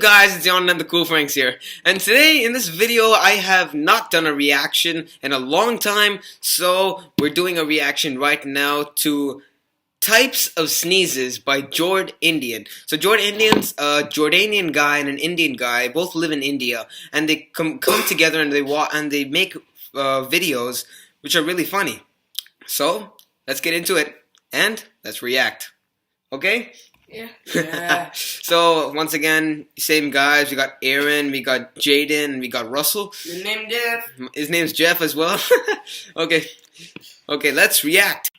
guys, it's Yon and the Cool Franks here, and today in this video I have not done a reaction in a long time, so we're doing a reaction right now to Types of Sneezes by Jord Indian. So Jord Indian's a Jordanian guy and an Indian guy, both live in India, and they come together and they make videos which are really funny. So let's get into it and let's react. Okay? Yeah. So once again, same guys. We got Aaron, we got Jaden, we got Russell. Your name Jeff. His name's Jeff as well. Okay, let's react.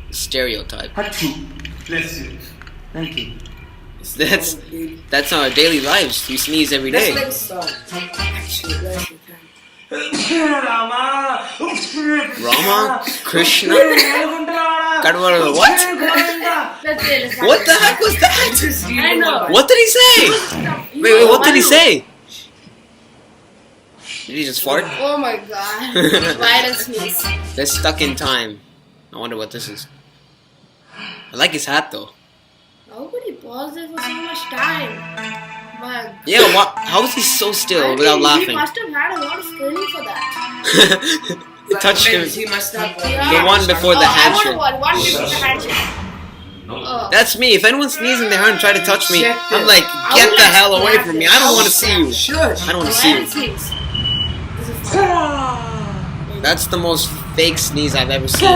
Stereotype. Bless you. Thank you. That's our daily lives. We sneeze every day. Let's like song. Actually, let's Rama, Krishna, Kadwara, what? What the heck was that? I know. What did he say? Wait, what did he say? Did he just fart? Oh my god. Why does sneeze? They're stuck in time. I wonder what this is. I like his hat though. How could he pause there for so much time? But Yeah, how is he so still without He laughing? must have had a lot of training for that. It touched him. He must have. The one before the handshake. One before the handshake. That's me. If anyone's sneezing their hand and try to touch me, I'm like, get the hell away from me. I don't want to see you. I don't want to see you. That's the most fake sneeze I've ever seen.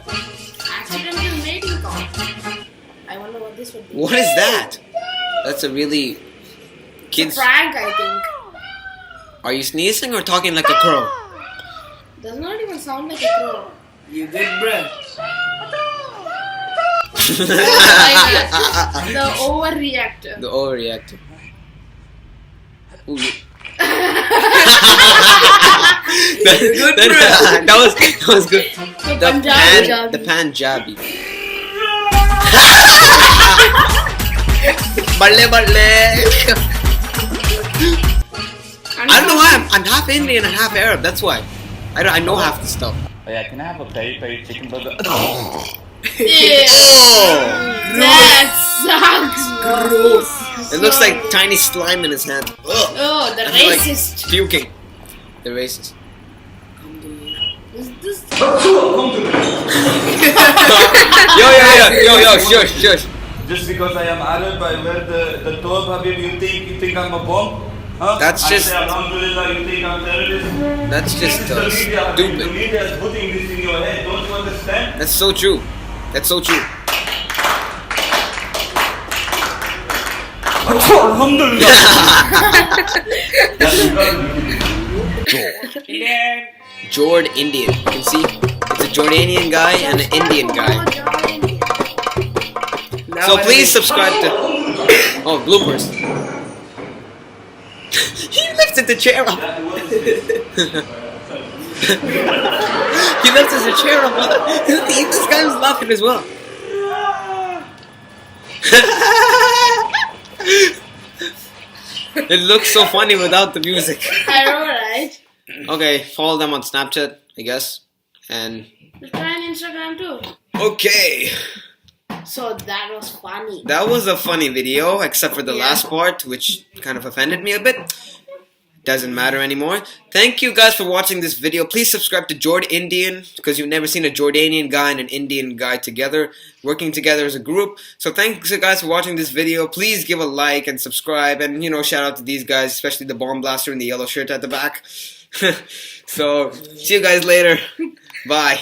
Accidental mating call. I wonder what this would be. What is that? That's a really It's a prank, I think. Are you sneezing or talking like a crow? Does not even sound like a crow. You did, bruh. The overreactor. The overreactor. Ooh. That was good. The Punjabi. I don't know why I'm half Indian and half Arab. That's why. I know half the stuff. Oh yeah, can I have a peri-peri chicken burger? Ew. That sucks. Gross. It looks like tiny slime in his hand. Ugh. Oh, the Like racist. puking. The racist. Is this? Yo, shush. Just because I am Arab, I wear the tob, Habib, you think I'm a bomb? Huh? That's I just- say, Alhamdulillah, you think I'm terrorist? That's just The stupid. media is putting this in your head, don't you understand? That's so true. That's so true. Alhamdulillah. Jord Indian. You can see it's a Jordanian guy and an Indian guy. So please subscribe to. Oh, bloopers. He lifted the chair up. He lifted the chair up. This guy was laughing as well. It looks so funny without the music. I know, right? Okay, follow them on Snapchat, I guess. And Just try on Instagram too. okay. So that was funny. That was a funny video, except for the Yeah. last part, which kind of offended me a bit. Doesn't matter anymore. Thank you guys for watching this video. Please subscribe to Jord Indian, because you've never seen a Jordanian guy and an Indian guy together, working together as a group. So thanks guys for watching this video. Please give a like and subscribe, and shout out to these guys, especially the bomb blaster in the yellow shirt at the back. So, see you guys later. Bye.